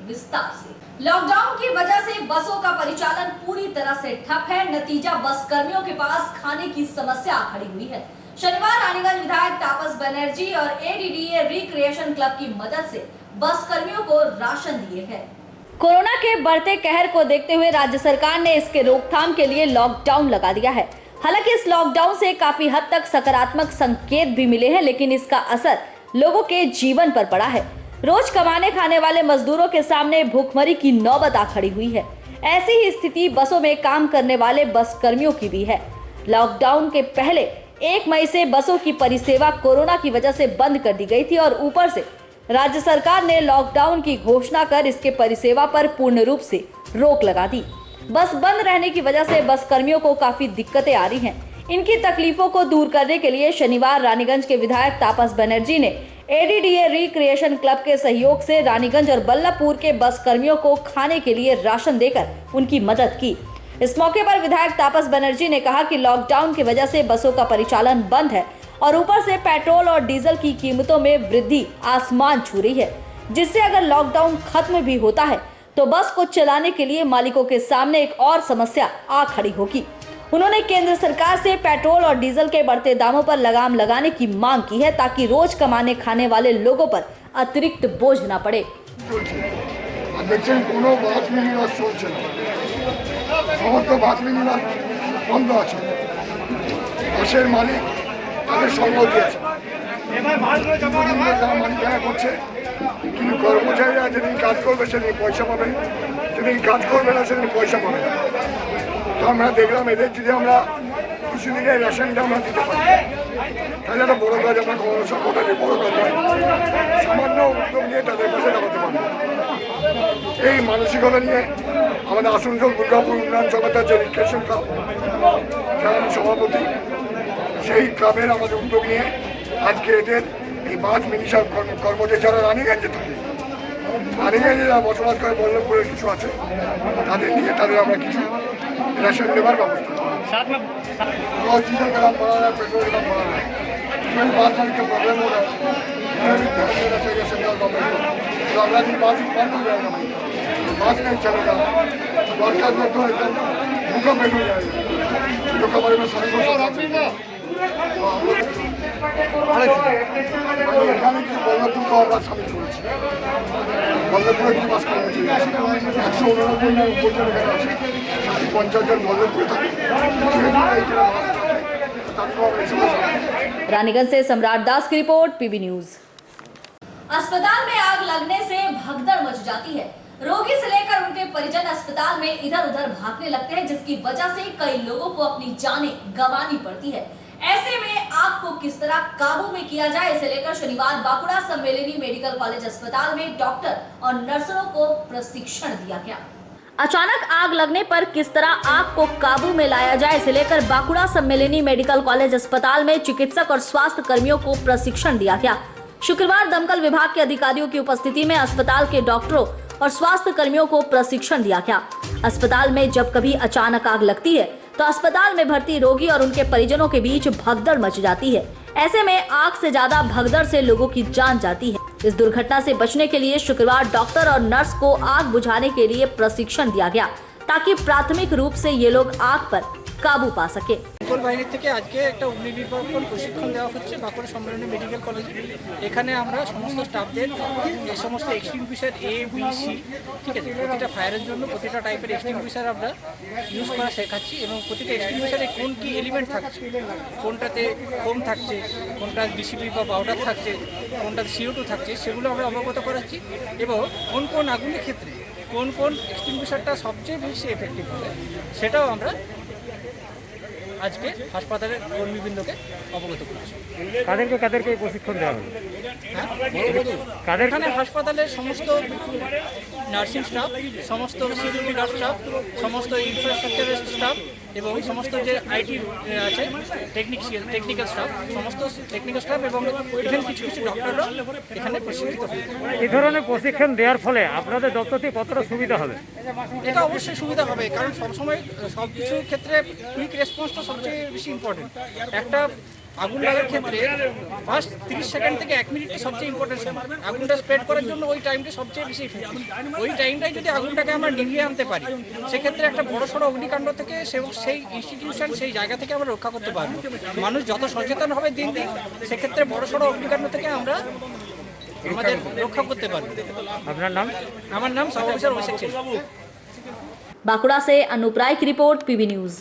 विस्तार से। लॉकडाउन की वजह से बसों का परिचालन पूरी तरह से ठप है। नतीजा बस कर्मियों के पास खाने की समस्या खड़ी हुई है। शनिवार रानीगंज विधायक तापस बनर्जी और एडीडीए रिक्रिएशन क्लब की मदद से बस कर्मियों को राशन दिए हैं। कोरोना के बढ़ते कहर को देखते हुए राज्य सरकार ने इसके रोकथाम के लिए लॉकडाउन लगा दिया है। हालांकि इस लॉकडाउन से काफी हद तक सकारात्मक संकेत भी मिले हैं, लेकिन इसका असर लोगों के जीवन पर पड़ा है। रोज कमाने खाने वाले मजदूरों के सामने भूखमरी की नौबत आ खड़ी हुई है। ऐसी ही स्थिति बसों में काम करने वाले बस कर्मियों की भी है। लॉकडाउन के पहले 1 मई से बसों की परिसेवा कोरोना की वजह से बंद कर दी गई थी और ऊपर से राज्य सरकार ने लॉकडाउन की घोषणा कर इसके परिसेवा पर पूर्ण रूप से रोक लगा दी। बस बंद रहने की वजह से बस कर्मियों को काफी दिक्कतें आ रही हैं। इनकी तकलीफों को दूर करने के लिए शनिवार रानीगंज के विधायक तापस बनर्जी ने एडीडीए रिक्रिएशन क्लब के सहयोग से रानीगंज और बल्लभपुर के बस कर्मियों को खाने के लिए राशन देकर उनकी मदद की। इस मौके पर विधायक तापस बनर्जी ने कहा कि लॉकडाउन की वजह से बसों का परिचालन बंद है और ऊपर से पेट्रोल और डीजल की कीमतों में वृद्धि आसमान छू रही है, जिससे अगर लॉकडाउन खत्म भी होता है तो बस को चलाने के लिए मालिकों के सामने एक और समस्या आ खड़ी होगी। उन्होंने केंद्र सरकार से पेट्रोल और डीजल के बढ़ते दामों पर लगाम लगाने की मांग की है, ताकि रोज कमाने खाने वाले लोगों पर अतिरिक्त बोझ न पड़े। কিন্তু কর্মচারীরা যেদিন কাজ করবে সেদিন পয়সা পাবে, যেদিন কাজ করবে না সেদিন পয়সা পাবে না। তো আমরা দেখলাম এদের যদি আমরা কিছুদিনের রেশনটা আমরা দিতে পারি তাহলে একটা বড় কাজ, আমরা সরকারের বড় কাজ নয়, সামান্য উদ্যোগ নিয়ে তাদের পাশে দাঁড়াতে পারবো। এই মানসিকতা নিয়ে আমাদের আসানসোল দুর্গাপুর উন্নয়ন সমিতির যে রিক্রিয়েশন ক্লাব, যার আমি সভাপতি, সেই ক্লাবের আমাদের উদ্যোগ নিয়ে আজকে এদের এই বাস মিনিশার কর্মচারী যারা রানীগঞ্জে থাকে, রানীগঞ্জে যারা বসবাস করে, বল্লভপুরের কিছু আছে, তাদের নিয়ে তাদের আমরা কিছু রেশন দেওয়ার ব্যবস্থা ডিজেল का दाम बढ़ा रहा है, पेट्रोल का दाम बढ़ा रहा है, बास का प्रॉब्लम हो रहा है, सेंट्रल गवर्नमेंट को। तो अगला दिन बास बंद हो जाएगा, बास नहीं चलेगा, वर्कर में तो एकदम भूखा पेट हो जाएगा। जो हमारे में सभी को এখানে কিন্তু বল্লভপুরকে আমরা সামিল করেছি। বল্লভপুরে কি বাস কর্মচারী আছে 189 জন উপজন এখানে আছে, 50 জন বল্লভপুরে থাকে। रानीगंज से सम्राट दास की रिपोर्ट, पीबी न्यूज। अस्पताल में आग लगने से भगदड़ मच जाती है। रोगी से लेकर उनके परिजन अस्पताल में इधर उधर भागने लगते हैं, जिसकी वजह से कई लोगों को अपनी जानें गंवानी पड़ती है। ऐसे में आग को किस तरह काबू में किया जाए, इसे लेकर शनिवार बांकुड़ा सम्मेलनी मेडिकल कॉलेज अस्पताल में डॉक्टर और नर्सों को प्रशिक्षण दिया गया। अचानक आग लगने पर किस तरह आग को काबू में लाया जाए, इसे लेकर बांकुड़ा सम्मेलनी मेडिकल कॉलेज अस्पताल में चिकित्सक और स्वास्थ्य कर्मियों को प्रशिक्षण दिया गया। शुक्रवार दमकल विभाग के अधिकारियों की उपस्थिति में अस्पताल के डॉक्टरों और स्वास्थ्य कर्मियों को प्रशिक्षण दिया गया। अस्पताल में जब कभी अचानक आग लगती है तो अस्पताल में भर्ती रोगी और उनके परिजनों के बीच भगदड़ मच जाती है। ऐसे में आग से ज्यादा भगदड़ से लोगों की जान जाती है। इस दुर्घटना से बचने के लिए शुक्रवार डॉक्टर और नर्स को आग बुझाने के लिए प्रशिक्षण दिया गया, ताकि प्राथमिक रूप से ये लोग आग पर काबू पा सके। দমকল বাহিনী থেকে আজকে একটা অগ্নিনির্বাপন প্রশিক্ষণ দেওয়া হচ্ছে বাঁকুড়া সম্মেলনী মেডিকেল কলেজে। এখানে আমরা সমস্ত স্টাফদের এই সমস্ত এক্সটিংগুইশার এ বি সি, ঠিক আছে, প্রতিটা ফায়ারের জন্য প্রতিটা টাইপের এক্সটিংগুইশার আমরা ইউজ করা শেখাচ্ছি এবং প্রতিটা এক্সটিংগুইশারে কোন কী এলিমেন্ট থাকছে, কোনটাতে ফোম থাকছে, কোনটা ডিসিপি বা পাউডার থাকছে, কোনটাতে CO2 থাকছে, সেগুলো আমরা অবগত করাচ্ছি এবং কোন কোন আগুনের ক্ষেত্রে কোন কোন এক্সটিংগুইশারটা সবচেয়ে বেশি এফেক্টিভ হবে সেটাও আমরা আজকে হাসপাতালের কর্মীবৃন্দকে অবগত করেছি। কাদেরকে প্রশিক্ষণ দেওয়া হলো? এখানে হাসপাতালের সমস্ত নার্সিং স্টাফ, সমস্ত সিকিউরিটি গার্ড স্টাফ, সমস্ত ইনফ্রাস্ট্রাকচারের স্টাফ এবং সমস্ত যে আইটি আছে টেকনিক্যাল স্টাফ, সমস্ত টেকনিক্যাল স্টাফ এবং ইভেন কিছু কিছু ডক্টররা এখানে প্রশিক্ষিত হবে। এই ধরনের প্রশিক্ষণ দেওয়ার ফলে আপনাদের দপ্তর থেকে কতটা সুবিধা হবে? এটা অবশ্যই সুবিধা হবে, কারণ সবসময় সব কিছুর ক্ষেত্রে কুইক রেসপন্সটা সবচেয়ে বেশি ইম্পর্টেন্ট। একটা আগুন লাগার ক্ষেত্রে ফার্স্ট 30 সেকেন্ড থেকে 1 মিনিট সবচেয়ে ইম্পর্টেন্ট সময়। আগুনটা স্প্রেড করার জন্য ওই টাইমটা সবচেয়ে বেশি ইফেক্টিভ। ওই টাইমটাই যদি আগুনটাকে আমরা নিভিয়ে আনতে পারি, সেক্ষেত্রে একটা বড়সড় অগ্নিকাণ্ড থেকে সেই ইনস্টিটিউশন, সেই জায়গা থেকে আমরা রক্ষা করতে পারবো। মানুষ যত সচেতন হবে দিন দিন, সেক্ষেত্রে বড়সড় অগ্নিকাণ্ড থেকে আমরা আমাদের রক্ষা করতে পারবো। আপনার নাম? আমার নাম সাব অফিসার অভিষেক ছিল। बांकुड़ा से अनूप राय की report, PB news.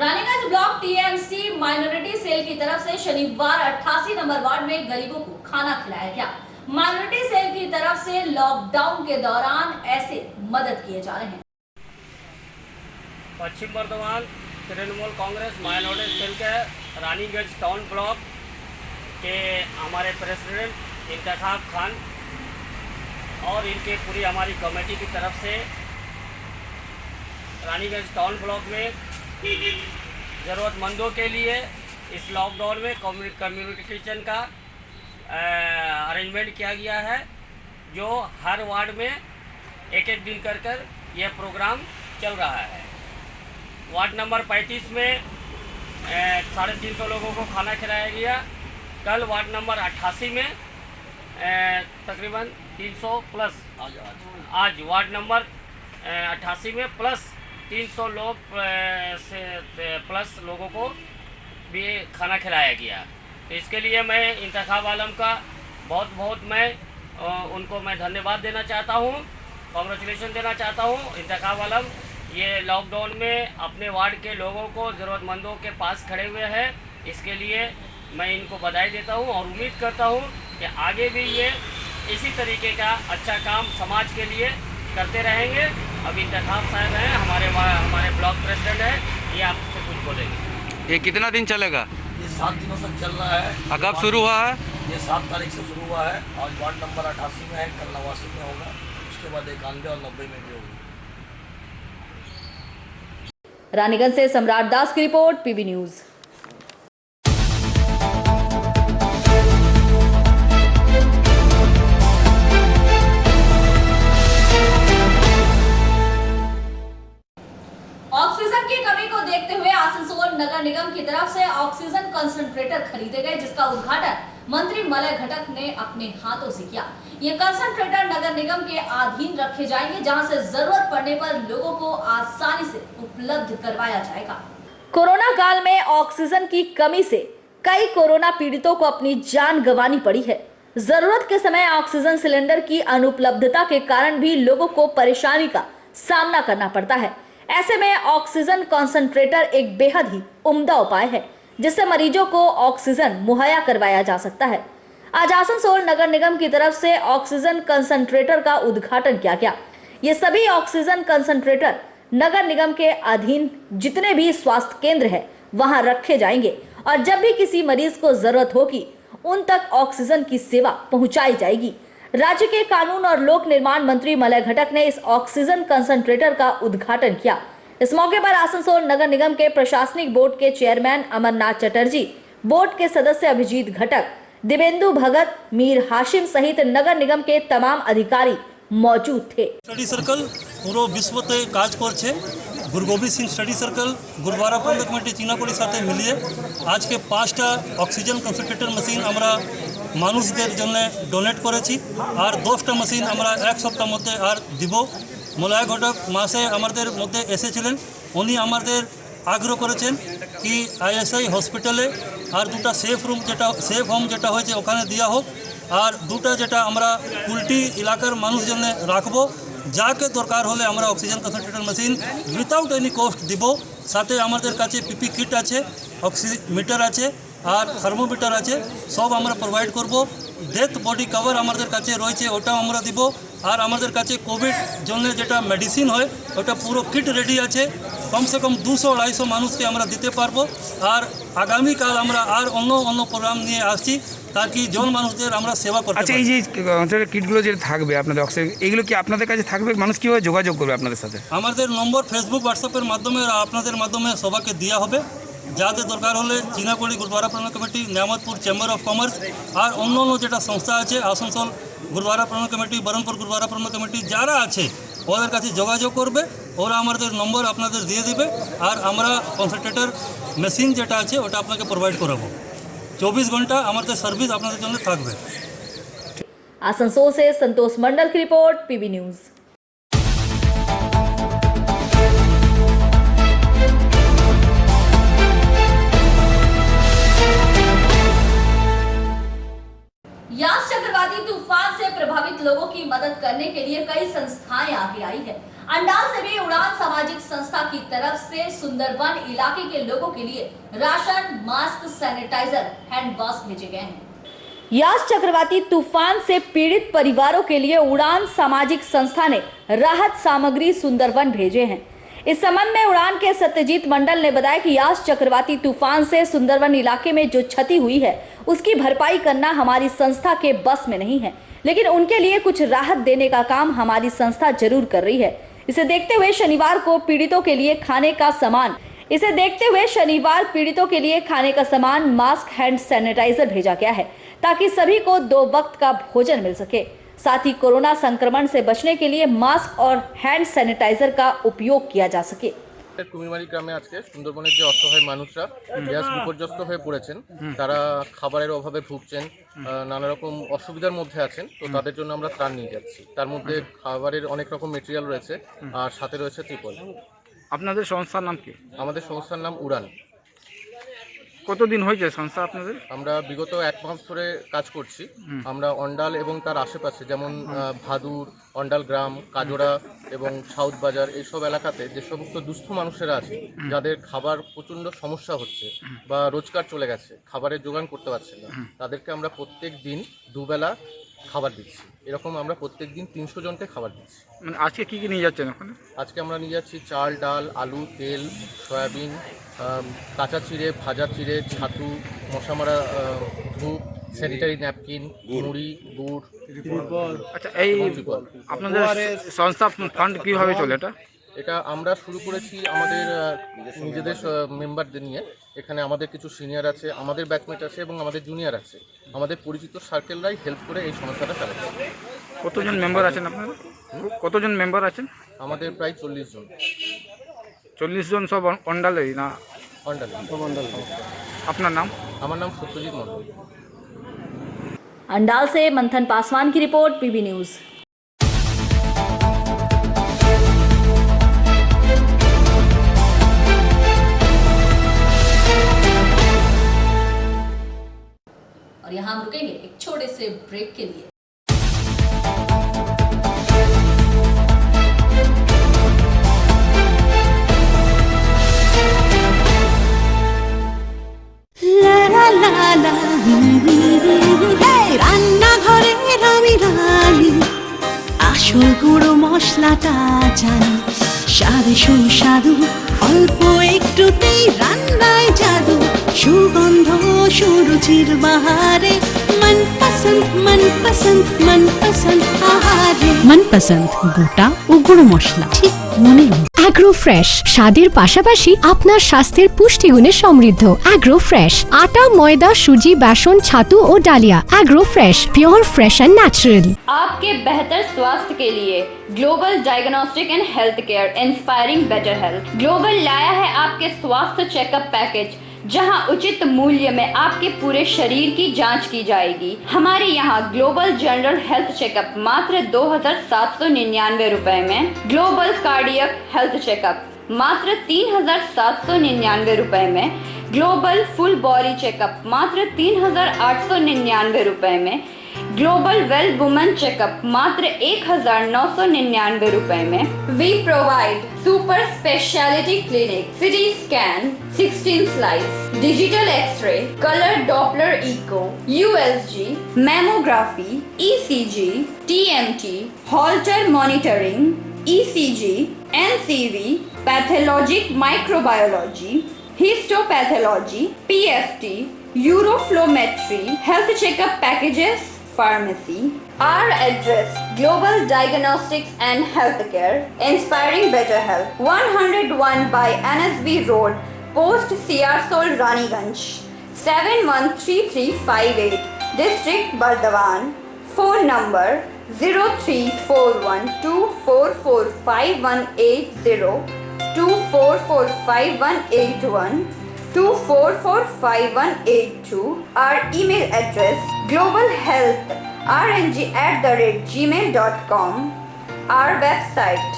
Raniganj block TMC minority cell की तरफ से शनिवार 88 नंबर वार्ड में गरीबों को खाना खिलाया गया। माइनॉरिटी सेल की तरफ से लॉकडाउन के दौरान ऐसे मदद किए जा रहे हैं। पश्चिम बर्धमान तृणमूल कांग्रेस माइनॉरिटी सेल के रानीगंज टाउन ब्लॉक के हमारे प्रेसिडेंट इंतखाब खान और इनके पूरी हमारी कमेटी की तरफ से रानीगंज टाउन ब्लॉक में ज़रूरतमंदों के लिए इस लॉकडाउन में कम्युनिटी किचन का अरेंजमेंट किया गया है, जो हर वार्ड में एक एक दिन कर यह प्रोग्राम चल रहा है। वार्ड नंबर 35 में 350 लोगों को खाना खिलाया गया। कल वार्ड नंबर 88 में तकरीबन 300 प्लस, आज वार्ड नंबर 88 में प्लस 300 लोग से प्लस लोगों को भी खाना खिलाया गया। तो इसके लिए मैं इंतखाब आलम का बहुत मैं उनको मैं धन्यवाद देना चाहता हूँ, कॉन्ग्रेचुलेशन देना चाहता हूँ। इंतखाब आलम ये लॉकडाउन में अपने वार्ड के लोगों को, ज़रूरतमंदों के पास खड़े हुए हैं, इसके लिए मैं इनको बधाई देता हूँ और उम्मीद करता हूँ कि आगे भी ये इसी तरीके का अच्छा काम समाज के लिए करते रहेंगे। अब इंतखाब साहब हैं, हमारे ब्लॉक प्रेसिडेंट हैं, ये आपसे कुछ बोलेंगे। ये कितना दिन चलेगा? ये 7 दिनों तक चल रहा है। कब शुरू हुआ है? ये 7 तारीख से शुरू हुआ है। आज वार्ड नंबर 88 में है, कल 89 में होगा, उसके बाद 91 और 90 में भी होगा। रानीगंज से सम्राट दास की रिपोर्ट, पीबी न्यूज। ऑक्सीजन की कमी को देखते हुए आसनसोल नगर निगम की तरफ से ऑक्सीजन कंसंट्रेटर खरीदे गए, जिसका उद्घाटन मंत्री मलय घटक ने अपने हाथों से किया। ये कंसंट्रेटर नगर निगम के अधीन रखे जाएंगे, जहां से जरूरत पड़ने पर लोगों को आसानी से उपलब्ध करवाया जाएगा। कोरोना काल में ऑक्सीजन की कमी से कई कोरोना पीड़ितों को अपनी जान गंवानी पड़ी है। जरूरत के समय ऑक्सीजन सिलेंडर की अनुपलब्धता के कारण भी लोगों को परेशानी का सामना करना पड़ता है। ऐसे में ऑक्सीजन कंसंट्रेटर एक बेहद ही उम्दा उपाय है, जिससे मरीजों को ऑक्सीजन मुहैया करवाया जा सकता है। आज आसनसोल नगर निगम की तरफ से ऑक्सीजन कंसंट्रेटर का उद्घाटन किया गया। ये सभी ऑक्सीजन कंसंट्रेटर नगर निगम के अधीन जितने भी स्वास्थ्य केंद्र है वहां रखे जाएंगे और जब भी किसी मरीज को जरूरत होगी उन तक ऑक्सीजन की सेवा पहुंचाई जाएगी। राज्य के कानून और लोक निर्माण मंत्री मलय घटक ने इस ऑक्सीजन कंसंट्रेटर का उद्घाटन किया। इस मौके पर आसनसोल नगर निगम के प्रशासनिक बोर्ड के चेयरमैन अमरनाथ चटर्जी, बोर्ड के सदस्य अभिजीत घटक, दिवेंदु भगत, मीर हाशिम सहित नगर निगम के तमाम अधिकारी मौजूद थे। स्टडी सर्कल পুরো বিশ্বতে কাজ করছে। Guru Gobind Singh study circle Gurdwara Prabandhak committee চীনাকুড়ির সাথে মিলিয়ে আজকে 5টা অক্সিজেন কনসেন্ট্রেটর মেশিন আমরা মানুষদের জন্য ডোনেট করেছি, আর 10টা মেশিন আমরা এক সপ্তাহের মধ্যে আর দিব। মলয় ঘটক মাসে আমাদের মধ্যে এসেছিলেন, উনি আমাদের আগ্রহ করেছেন কি আইএসআই হসপিটালে আর 2টা সেফ হোম যেটা হয়েছে ওখানে দেওয়া হোক, আর 2টা যেটা আমরা কুলটি এলাকার মানুষ জন্য রাখবো। যাকে দরকার হলে আমরা oxygen concentrator machine without any cost দিব। সাথে আমাদের কাছে পিপি কিট আছে, অক্সিমিটার আছে আর থার্মোমিটার আছে, সব আমরা প্রোভাইড করব। ডেথ বডি কভার আমাদের কাছে রয়েছে, ওটাও আমরা দিব। আর আমাদের কাছে কোভিড জন্য যেটা মেডিসিন হয় ওটা পুরো কিট রেডি আছে। কমসে কম 200-250 মানুষকে আমরা দিতে পারবো। আর আগামীকাল আমরা আর অন্য প্রোগ্রাম নিয়ে আসছি তাকি জন মানুষদের আমরা সেবা করতে পারি। আচ্ছা, এই যে অঞ্চলের কিটগুলো যে থাকবে আপনাদের অক্সিজেন, এইগুলো কি আপনাদের কাছে থাকবে? মানুষ কীভাবে যোগাযোগ করবে আপনাদের সাথে? আমাদের নম্বর ফেসবুক হোয়াটসঅ্যাপের মাধ্যমে আপনাদের মাধ্যমে সবাইকে দেওয়া হবে। যাদের দরকার হলে চীনাকড়ি গুরুদ্বারা প্রণয় committee, Niamatpur chamber of commerce আর অন্য অন্য যেটা সংস্থা আছে, আসানসোল গুরুদ্বারা প্রণয় কমিটি, বহরমপুর গুরুদ্বারা প্রণয় কমিটি যারা আছে ওদের কাছে যোগাযোগ করবে, ওরা আমাদের নম্বর আপনাদের দিয়ে দিবে আর আমরা কনসেন্ট্রেটর মেশিন যেটা আছে ওটা আপনাকে প্রোভাইড করাবো। 24 घंटा আমাদের সার্ভিস আপনাদের জন্য থাকবে। आसनसोल से संतोष मंडल की रिपोर्ट, पीबी न्यूज। यास चक्रवाती तूफान से प्रभावित लोगों की मदद करने के लिए कई संस्थाएं आगे आई है। अंडाल से भी उड़ान सामाजिक संस्था की तरफ से सुंदरवन इलाके के लोगों के लिए ration, mask, sanitiser, hand wash भेजे गए हैं। यास चक्रवाती तूफान से पीड़ित परिवारों के लिए उड़ान सामाजिक संस्था ने राहत सामग्री सुंदरवन भेजे हैं। इस संबंध में उड़ान के सत्यजीत मंडल ने बताया कि यास चक्रवाती तूफान से सुंदरवन इलाके में जो क्षति हुई है उसकी भरपाई करना हमारी संस्था के बस में नहीं है, लेकिन उनके लिए कुछ राहत देने का काम हमारी संस्था जरूर कर रही है। इसे देखते हुए शनिवार पीड़ितों के लिए खाने का सामान, मास्क, हैंड सैनिटाइजर भेजा गया है ताकि सभी को 2 वक्त का भोजन मिल सके। साथ ही कोरोना संक्रमण से बचने के लिए मास्क और हैंड सैनिटाइजर का उपयोग किया जा सके। কুমিরমারি গ্রামে আজকে সুন্দরবনের যে অসহায় মানুষরা গ্যাস বিপর্যস্ত হয়ে পড়েছেন, তারা খাবারের অভাবে ভুগছেন, নানা রকম অসুবিধার মধ্যে আছেন, তো তাদের জন্য আমরা ত্রাণ নিয়ে যাচ্ছি। তার মধ্যে খাবারের অনেক রকম মেটেরিয়াল রয়েছে আর সাথে রয়েছে ত্রিপল। আপনাদের সংস্থার নাম কি? আমাদের সংস্থার নাম উড়ান। কতদিন হয়েছে সংস্থা আপনাদের? আমরা বিগত 1 মাস ধরে কাজ করছি। আমরা অন্ডাল এবং তার আশেপাশে যেমন ভাদুর, অন্ডাল গ্রাম, কাজোড়া এবং সাউথ বাজার এইসব এলাকাতে যে সমস্ত দুস্থ মানুষেরা আছে, যাদের খাবার প্রচণ্ড সমস্যা হচ্ছে বা রোজগার চলে গেছে, খাবারের জোগান করতে পারছে না, তাদেরকে আমরা প্রত্যেক দিন 2 বেলা খাবার দিচ্ছি। এরকম আমরা প্রত্যেক দিন 300 জনকে খাবার দিচ্ছি। মানে আজকে কি কি নিয়ে যাচ্ছেন ওখানে? আজকে আমরা নিয়ে যাচ্ছি চাল, ডাল, আলু, তেল, সয়াবিন, কাঁচা চিড়ে, ভাজা চিড়ে, ছাতু, মশা মারা ধূপ, স্যানিটারি ন্যাপকিন, মুড়ি, গুড়। আচ্ছা, এই আপনাদের সংস্থা ফান্ড কীভাবে চলে? এটা আমরা শুরু করেছি আমাদের নিজেদের মেম্বারদের নিয়ে। এখানে আমাদের কিছু সিনিয়র আছে, আমাদের ব্যাচমেট আছে এবং আমাদের জুনিয়র আছে। আমাদের পরিচিত সার্কেলরাই হেল্প করে এই সংস্থাটা চালাচ্ছে। কতজন মেম্বার আছেন আপনারা? কতজন মেম্বার আছেন? আমাদের প্রায় 40 জন। 40 জন সব অন্ডালেই না? অন্ডালে। আপনার নাম? আমার নাম সত্যজিৎ মন্ডল। अंडाल से मंथन पासवान की रिपोर्ट, पीबी न्यूज। और यहां हम रुकेंगे एक छोटे से ब्रेक के लिए। রান্নাঘরে আমি রানী, আসল গুঁড়ো মশলাটা জানি, স্বাদে সুস্বাদু অল্প একটুতেই রান্নায় জাদু, সুগন্ধ সুরুচির বাহারে মনপসন্দ আহারে। মনপসন্দ গোটা ও গুঁড়ো মশলা ঠিক মনে। অ্যাগ্রো ফ্রেশ স্বাদের পাশাপাশি আপনার স্বাস্থ্যের পুষ্টিগুণে সমৃদ্ধ। অ্যাগ্রো ফ্রেশ আটা, ময়দা, সুজি, বেসন, ছাতু ও ডালিয়া। Agro fresh pure, fresh and natural. आपके बेहतर स्वास्थ्य के लिए global diagnostic and health care inspiring better health global लाया है आपके स्वास्थ्य चेकअप पैकेज, जहां उचित मूल्य में आपके पूरे शरीर की जांच की जाएगी। हमारे यहाँ ग्लोबल जनरल हेल्थ चेकअप मात्र 2799 रुपए में, ग्लोबल कार्डियक हेल्थ चेकअप मात्र 3799 रुपए में, ग्लोबल फुल बॉडी चेकअप मात्र 3899 रुपए में, ग्लोबल वेल वुमेन चेकअप मात्र 1999 रुपए में। We provide super speciality clinic, CT scan, 16 slice, digital X ray, colour Doppler echo, USG, mammography, ECG, TMT, Holter monitoring, ECG, NCV, pathologic microbiology, histopathology, PFT, uroflowmetry, health checkup packages, pharmacy. Our address: Global Diagnostics and Healthcare, inspiring better health. 101 by NSB Road, post Searsole Raniganj 713358, district Burdwan. Phone number 0341244580, 244581, 244582. Our email address globalhealthrng@gmail.com. Our website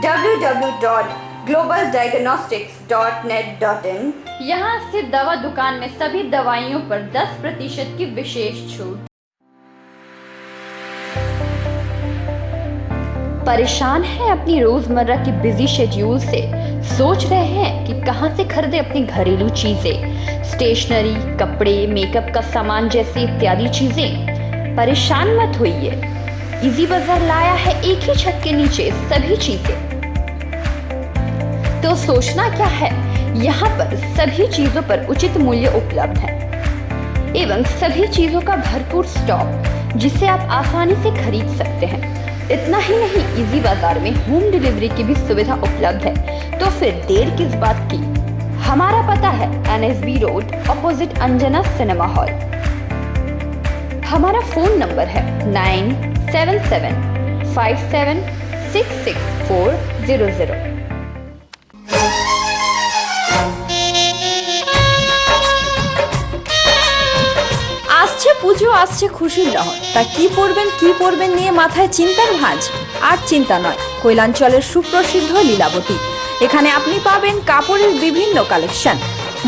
www.globaldiagnostics.net.in. यहाँ स्थित दवा दुकान में सभी दवाइयों पर 10% की विशेष छूट। परेशान हैं अपनी रोजमर्रा की बिजी शेड्यूल से? सोच रहे हैं कि कहां से खरीदें अपनी घरेलू चीजें, स्टेशनरी, कपड़े, मेकअप का सामान जैसे इत्यादि चीजें? परेशान मत होइए, इजी बाजार लाया है एक ही छत के नीचे सभी चीजें। तो सोचना क्या है, यहाँ पर सभी चीजों पर उचित मूल्य उपलब्ध है एवं सभी चीजों का भरपूर स्टॉक, जिसे आप आसानी से खरीद सकते हैं। इतना ही नहीं, इजी बाजार में होम डिलीवरी की भी सुविधा उपलब्ध है। तो फिर देर किस बात की? हमारा पता है NSB road, opposite Anjana cinema hall. हमारा फोन नंबर है 9775766400। আসছে পুজো, আসছে খুশির লহর, তা কি পরবেন নিয়ে মাথায় চিন্তার ভাঁজ। আর চিন্তা নয়, কৈলাঞ্চলের সুপ্রসিদ্ধ লীলাবতী। এখানে আপনি পাবেন কাপড়ের বিভিন্ন কালেকশন,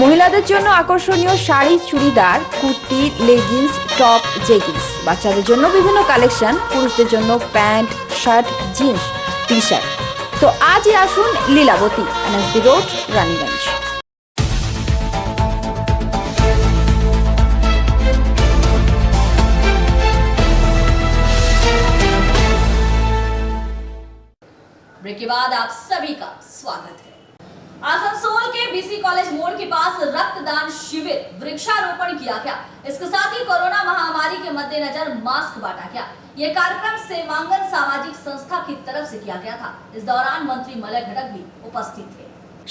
মহিলাদের জন্য আকর্ষণীয় sari, churidar, kurti, leggings, top, jeggings, বাচ্চাদের জন্য বিভিন্ন কালেকশন, পুরুষদের জন্য pants, shirt, jeans, T shirt. তো আজই আসুন Lilabati, NSB road, Raniganj. Break के बाद आप सभी का स्वागत है। आसनसोल के BC कॉलेज मोड़ के पास रक्तदान शिविर, वृक्षारोपण किया गया। इसके साथ ही कोरोना महामारी के मद्देनजर मास्क बांटा गया। ये कार्यक्रम सेवांगन सामाजिक संस्था की तरफ से किया गया था। इस दौरान मंत्री मलय घटक भी उपस्थित थे।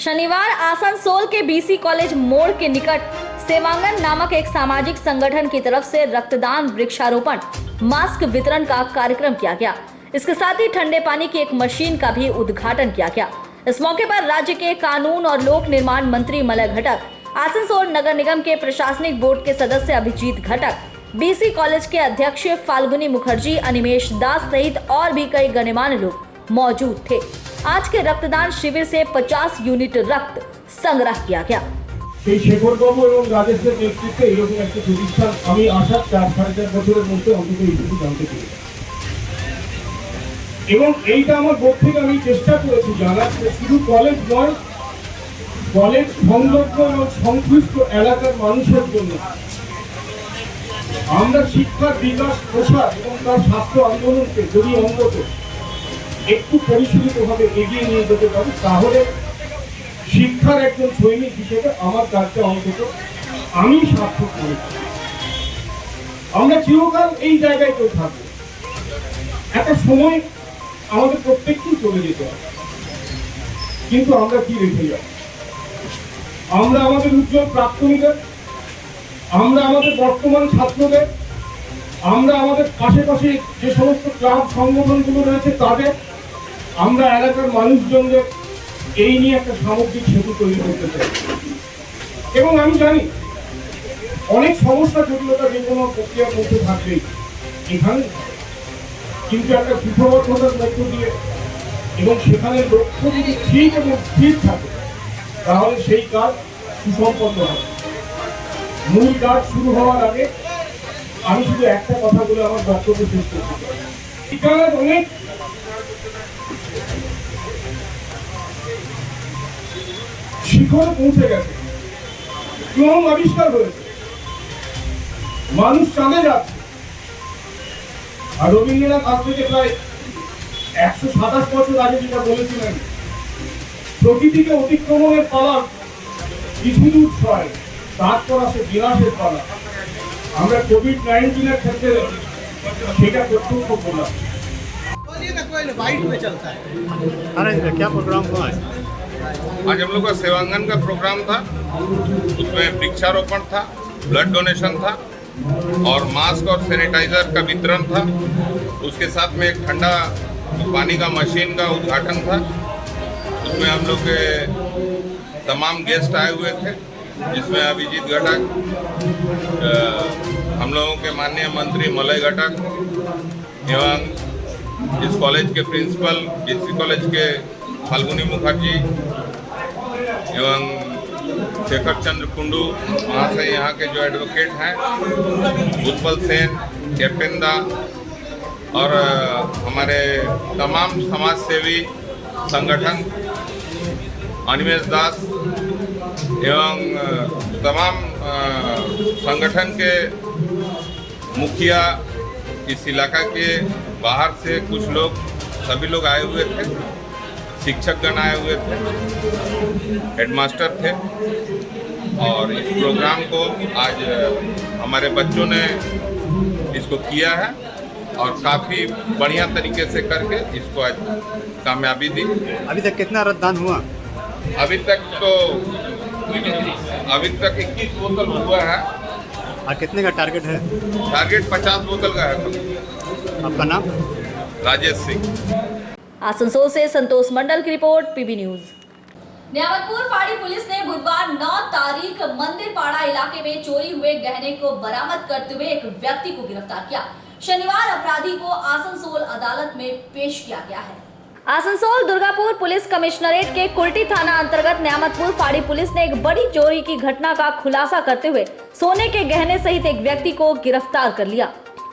शनिवार आसनसोल के BC कॉलेज मोड़ के निकट सेवांगन नामक एक सामाजिक संगठन की तरफ से रक्तदान, वृक्षारोपण, मास्क वितरण का कार्यक्रम किया गया। इसके साथ ही ठंडे पानी की एक मशीन का भी उद्घाटन किया गया। इस मौके पर राज्य के कानून और लोक निर्माण मंत्री मलय घटक, आसनसोल नगर निगम के प्रशासनिक बोर्ड के सदस्य अभिजीत घटक, BC कॉलेज के अध्यक्ष फाल्गुनी मुखर्जी, अनिमेश दास सहित और भी कई गणमान्य लोग मौजूद थे। आज के रक्तदान शिविर से 50 यूनिट रक्त संग्रह किया गया। শেখরবাবু এবং রাজেশের নেতৃত্বে এরকম একটা প্রতিষ্ঠান আমি আশা 4-4.5 বছরের মধ্যে অন্তত এইটুকু জানতে পেরেছি। এবং এইটা আমার বোধ থেকে আমি চেষ্টা করেছি জানার, শুধু কলেজ নয়, কলেজ সংলগ্ন এবং সংশ্লিষ্ট এলাকার মানুষের জন্য আমরা শিক্ষার বিকাশ, প্রসার এবং তার স্বাস্থ্য আন্দোলনকে যদি অন্তত একটু পরিশীলিতভাবে এগিয়ে নিয়ে যেতে পারি, তাহলে শিক্ষার একজন সৈনিক হিসেবে আমার কাজটা অন্তত আমি সার্থক করেছি। আমরা চিরকাল এই জায়গায় কেউ থাকবো, একটা সময় আমাদের প্রত্যেককেই চলে যেতে হবে, কিন্তু আমরা কি রেখে যাব? আমরা আমাদের উজ্জ্বল প্রাক্তনীদের, আমরা আমাদের বর্তমান ছাত্রদের, আমরা আমাদের আশেপাশে যে সমস্ত ক্লাব সংগঠনগুলো রয়েছে তাদের, আমরা এলাকার মানুষজনদের এই নিয়ে একটা সামগ্রিক সেতু তৈরি করতে চাই। এবং আমি জানি অনেক সমস্যা, জটিলতা যে কোনো প্রক্রিয়ার মধ্যে থাকবেই এখানে, কিন্তু একটা সুপ্রবদ্ধতার মধ্য দিয়ে এবং সেখানে লক্ষ্য যদি ঠিক এবং স্থির থাকে, তাহলে সেই কাজ সুসম্পন্ন হবে। মূল কাজ শুরু হওয়ার আগে আমি শুধু একটা কথা বলে আমার বক্তব্য শেষ করতে চাই। বিজ্ঞানের অনেক শিখরে পৌঁছে গেছে, ক্রম আবিষ্কার হয়েছে, মানুষ চাঁদে যাচ্ছে। আর রবীন্দ্রনাথ আজ থেকে প্রায় 127 বছর আগে যেটা বলেছিলেন, প্রকৃতিকে অতিক্রমণের পালা কিছু দূর ছয়, তারপর আসে বিনাশের পালা। আমরা কোভিড-19 ক্ষেত্রে সেটা প্রত্যক্ষ করলাম। क्या प्रोग्राम हुआ है? आज हम लोग का सेवांगन का प्रोग्राम था, उसमें वृक्षारोपण था, ब्लड डोनेशन था और मास्क और सैनिटाइजर का वितरण था। उसके साथ में एक ठंडा पानी का मशीन का उद्घाटन था। उसमें हम लोग के तमाम गेस्ट आए हुए थे, जिसमें अभिजीत घटक, हम लोगों के माननीय मंत्री मलय घटक एवं इस कॉलेज के प्रिंसिपल, बीसी कॉलेज के फाल्गुनी मुखर्जी एवं शेखर चंद्र कुंडू महाशय, यहाँ के जो एडवोकेट हैं, उत्पल सेन, कैप्टन दा और हमारे तमाम समाज सेवी संगठन, अनिमेश दास एवं तमाम संगठन के मुखिया, इस इलाका के बाहर से कुछ लोग, सभी लोग आए हुए थे, शिक्षकगण आए हुए थे, हेडमास्टर थे और इस प्रोग्राम को आज हमारे बच्चों ने इसको किया है और काफ़ी बढ़िया तरीके से करके इसको आज कामयाबी दी। अभी तक कितना रक्तदान हुआ? अभी तक 21 बोतल हुआ है। और कितने का टारगेट है? टारगेट 50 बोतल का है। आपका नाम? राजेश सिंह। आसनसोल से संतोष मंडल की रिपोर्ट, पीबी न्यूज। न्यामतपुर फाड़ी पुलिस ने बुधवार 9 तारीख मंदिर पाड़ा इलाके में चोरी हुए गहने को बरामद करते हुए एक व्यक्ति को गिरफ्तार किया। शनिवार अपराधी को आसनसोल अदालत में पेश किया गया है। आसनसोल दुर्गापुर पुलिस कमिश्नरेट के कुल्टी थाना अंतर्गत न्यामतपुर फाड़ी पुलिस ने एक बड़ी चोरी की घटना का खुलासा करते हुए सोने के गहने सहित एक व्यक्ति को गिरफ्तार कर लिया।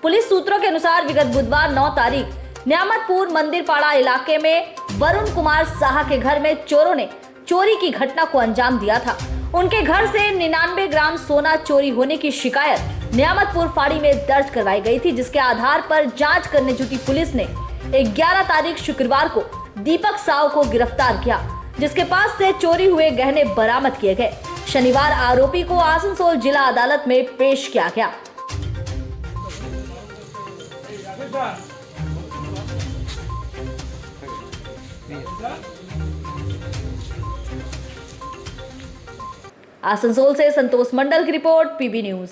पुलिस सूत्रों के अनुसार विगत बुधवार 9 तारीख न्यामतपुर मंदिर पाड़ा इलाके में वरुण कुमार साहा के घर में चोरों ने चोरी की घटना को अंजाम दिया था। उनके घर से 99 ग्राम सोना चोरी होने की शिकायत न्यामतपुर फाड़ी में दर्ज करवाई गई थी, जिसके आधार पर जांच करने जुटी पुलिस ने 11 तारीख शुक्रवार को दीपक साव को गिरफ्तार किया, जिसके पास से चोरी हुए गहने बरामद किए गए। शनिवार आरोपी को आसनसोल जिला अदालत में पेश किया गया। आसनसोल से संतोष मंडल की report, PB news.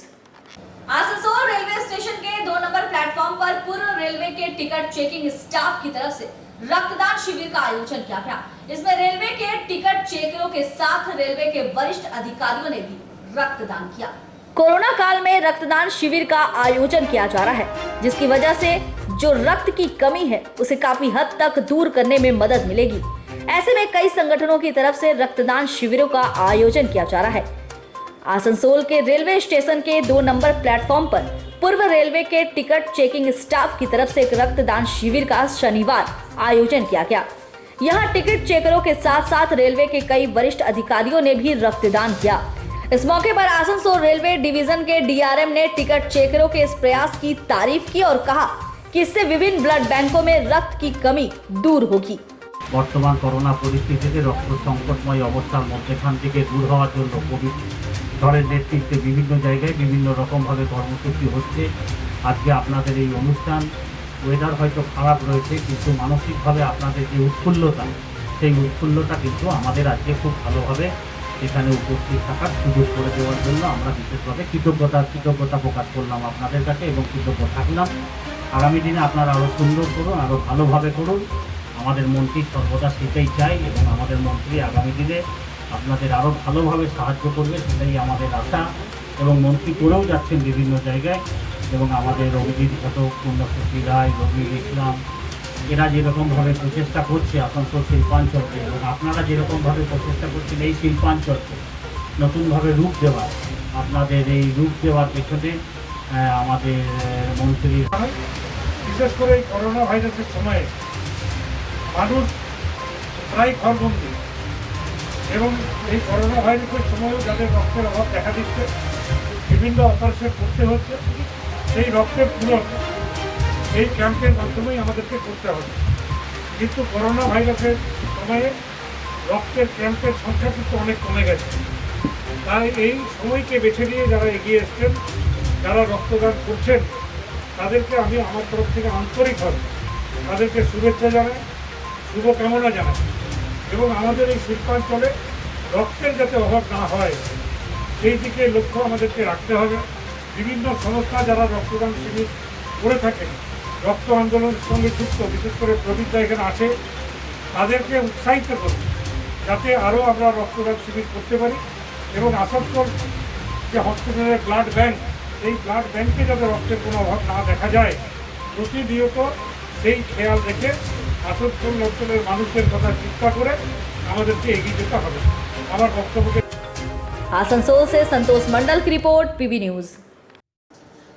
Asansol railway station के 2 नंबर प्लेटफॉर्म पर पूर्व रेलवे के टिकट चेकिंग स्टाफ की तरफ से रक्तदान शिविर का आयोजन किया गया। इसमें रेलवे के टिकट चेकरों के साथ रेलवे के वरिष्ठ अधिकारियों ने भी रक्तदान किया। कोरोना काल में रक्तदान शिविर का आयोजन किया जा रहा है, जिसकी वजह से जो रक्त की कमी है उसे काफी हद तक दूर करने में मदद मिलेगी। ऐसे में कई संगठनों की तरफ से रक्तदान शिविरों का आयोजन किया जा रहा है। आसनसोल के रेलवे स्टेशन के 2 नंबर प्लेटफॉर्म पर पूर्व रेलवे के टिकट चेकिंग स्टाफ की तरफ से एक रक्तदान शिविर का शनिवार आयोजन किया गया। यहां टिकट चेकरों के साथ साथ रेलवे के कई वरिष्ठ अधिकारियों ने भी रक्तदान किया। इस मौके पर आसनसोल रेलवे डिवीजन के डीआरएम ने टिकट चेकरों के इस प्रयास की तारीफ की और कहा कि इससे विभिन्न ब्लड बैंकों में रक्त की कमी दूर होगी। বর্তমান করোনা পরিস্থিতিতে রক্ত সংকটময় অবস্থার মধ্যখান থেকে দূর হওয়ার জন্য কোভিড দলের নেতৃত্বে বিভিন্ন জায়গায় বিভিন্ন রকমভাবে কর্মসূচি হচ্ছে। আজকে আপনাদের এই অনুষ্ঠান, ওয়েদার হয়তো খারাপ রয়েছে, কিন্তু মানসিকভাবে আপনাদের যে উৎফুল্লতা, সেই উৎফুল্লতা কিন্তু আমাদের আজকে খুব ভালোভাবে এখানে উপস্থিত থাকার সুযোগ করে দেওয়ার জন্য আমরা বিশেষভাবে কৃতজ্ঞতা প্রকাশ করলাম আপনাদের কাছে এবং কৃতজ্ঞ থাকলাম। আগামী দিনে আপনারা আরও সুন্দর করুন, আরও ভালোভাবে করুন। আমাদের মন্ত্রী সর্বদা সেটাই চাই এবং আমাদের মন্ত্রী আগামী দিনে আপনাদের আরও ভালোভাবে সাহায্য করবে, সেটাই আমাদের আশা এবং মন্ত্রী করেও যাচ্ছেন বিভিন্ন জায়গায়। এবং আমাদের অভিজিৎ ঘটক, পূর্ণশক্তি রায়, রবিউল ইসলাম, এরা যেরকমভাবে প্রচেষ্টা করছে আসানসোল শিল্পাঞ্চলকে এবং আপনারা যেরকমভাবে প্রচেষ্টা করছেন এই শিল্পাঞ্চলকে নতুনভাবে রূপ দেওয়ার, আপনাদের এই রূপ দেওয়ার পেছনে আমাদের মন্ত্রী। বিশেষ করে এই করোনা ভাইরাসের সময়ে মানুষ প্রায় ঘরবন্দি এবং এই করোনা ভাইরাসের সময়ও যাদের রক্তের অভাব দেখা দিচ্ছে, বিভিন্ন অপারেশন করতে হচ্ছে, সেই রক্তের পূরণ এই ক্যাম্পের মাধ্যমেই আমাদেরকে করতে হবে। কিন্তু করোনা ভাইরাসের সময়ে রক্তের ক্যাম্পের সংখ্যা কিন্তু অনেক কমে গেছে। তাই এই সময়কে বেছে নিয়ে যারা এগিয়ে এসছেন, যারা রক্তদান করছেন, তাদেরকে আমি আমার তরফ থেকে আন্তরিকভাবে তাদেরকে শুভেচ্ছা জানাই, শুভকামনা জানাই এবং আমাদের এই শিল্পাঞ্চলে রক্তের যাতে অভাব না হয় সেই দিকে লক্ষ্য আমাদেরকে রাখতে হবে। বিভিন্ন সংস্থা যারা রক্তদান শিবির করে থাকেন, রক্ত আন্দোলনের সঙ্গে যুক্ত, বিশেষ করে প্রবীররা এখানে আছে, তাদেরকে উৎসাহিত করুন যাতে আরও আমরা রক্তদান শিবির করতে পারি এবং আসানসোল যে হসপিটালের ব্লাড ব্যাংক, এই ব্লাড ব্যাংকে যাতে রক্তের কোনো অভাব না দেখা যায়, প্রতিনিয়ত সেই খেয়াল রেখে আসানসোল অঞ্চলের মানুষের কথা চিন্তা করে আমাদেরকে এগিয়ে যেতে হবে। আমার বক্তব্যকে आसनसोल से संतोष मंडल की रिपोर्ट, पीबी न्यूज।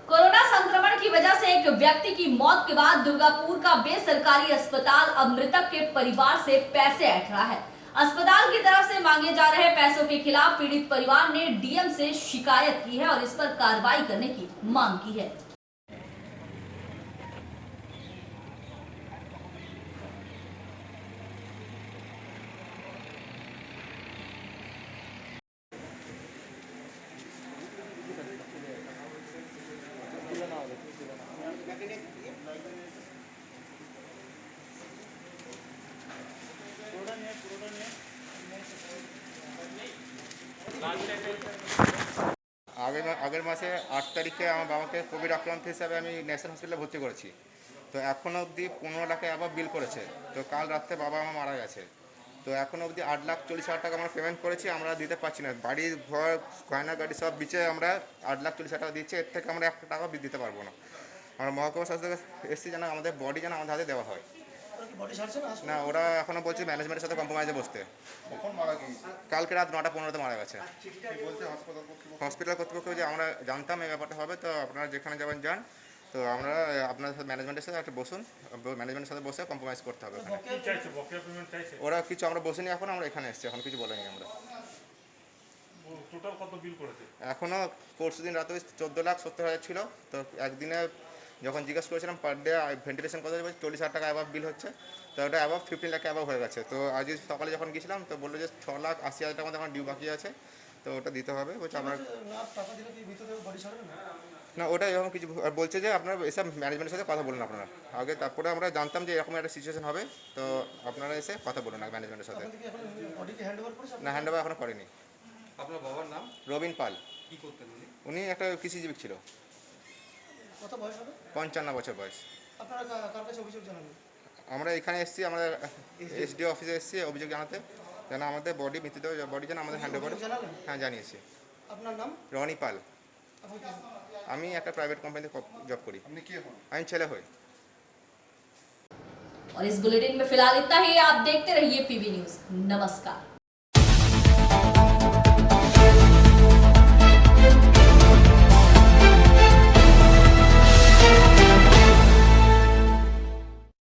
कोरोना संक्रमण की वजह से एक व्यक्ति की मौत के बाद दुर्गापुर का बेसरकारी अस्पताल अब मृतक के परिवार से पैसे ऐंठ रहा है। अस्पताल की तरफ से मांगे जा रहे पैसों के खिलाफ पीड़ित परिवार ने डीएम से शिकायत की है और इस पर कार्रवाई करने की मांग की है। আগের মাসে 8 তারিখে আমার বাবাকে কোভিড আক্রান্ত হিসাবে আমি ন্যাশনাল হসপিটালে ভর্তি করেছি। তো এখনও অবধি 15 লাখে আবার বিল করেছে। তো কাল রাত্রে বাবা আমার মারা গেছে। তো এখনও অবধি 8,40,000 টাকা আমরা পেমেন্ট করেছি, আমরা দিতে পারছি না। বাড়ির ঘর গয়না গাড়ি সব বিচে আমরা 8,40,000 টাকা দিচ্ছি, এর থেকে আমরা 1 টাকা বিল দিতে পারবো না। আমরা মহকুমা স্বাস্থ্য এসছি যেন আমাদের বডি যেন আমাদের হাতে দেওয়া হয়। না, ওরা এখনও বলছে ম্যানেজমেন্টের সাথে কম্প্রোমাইজে বসতে। কালকে রাত 9:15-তে মারা গেছে। হসপিটাল কর্তৃপক্ষ যে আমরা জানতাম এই ব্যাপারটা হবে, তো আপনারা যেখানে যাবেন যান, তো আমরা আপনার সাথে ম্যানেজমেন্টের সাথে একটা বসুন, ম্যানেজমেন্টের সাথে বসে কম্প্রোমাইজ করতে হবে। ওরা কিছু আমরা বসিনি, এখন আমরা এখানে এসেছি, এখন কিছু বলেনি আমরা। এখনও পরশু দিন রাতে 14,70,000 ছিল। তো একদিনে যখন জিজ্ঞাসা করেছিলাম পার ডে ভেন্টিলেশন কথা 40,000 টাকা অ্যাভাব বিল হচ্ছে, তো ওটা অ্যাভাব 15 লাখ অ্যাভাব হয়ে গেছে। তো আজ সকালে যখন গেছিলাম তো বললো যে 6,80,000 টাকা মধ্যে আমার ডিউ বাকি আছে, তো ওটা দিতে হবে। বলছে আমরা না, ওটা এরকম কিছু বলছে যে আপনারা এসব ম্যানেজমেন্টের সাথে কথা বলুন আপনারা আগে, তারপরে আমরা জানতাম যে এরকম একটা সিচুয়েশন হবে, তো আপনারা এসে কথা বলুন আগে ম্যানেজমেন্টের সাথে। না, হ্যান্ড ওভার এখনও করেনি। আপনার বাবার নাম? রবিন পাল। কি করতেন উনি? উনি একটা কৃষিজীবী ছিল। কত বয়স হবে? 55 বছর বয়স। আপনারা কার কাছে অভিযোগ জানাবেন? আমরা এখানে এসেছি, আমরা এসডি অফিসে এসেছি অভিযোগ জানাতে, যেন আমাদের বডি মৃতদেহ বডি যেন আমাদের হ্যান্ড ওভার। হ্যাঁ, জানিয়েছি। আপনার নাম? রনি পাল। আপনি কে? আমি একটা প্রাইভেট কোম্পানিতে জব করি। আপনি কে হন? আমি ছেলে হই। और इस बुलेटिन में फिलहाल इतना ही। आप देखते रहिए पीबी न्यूज। नमस्कार।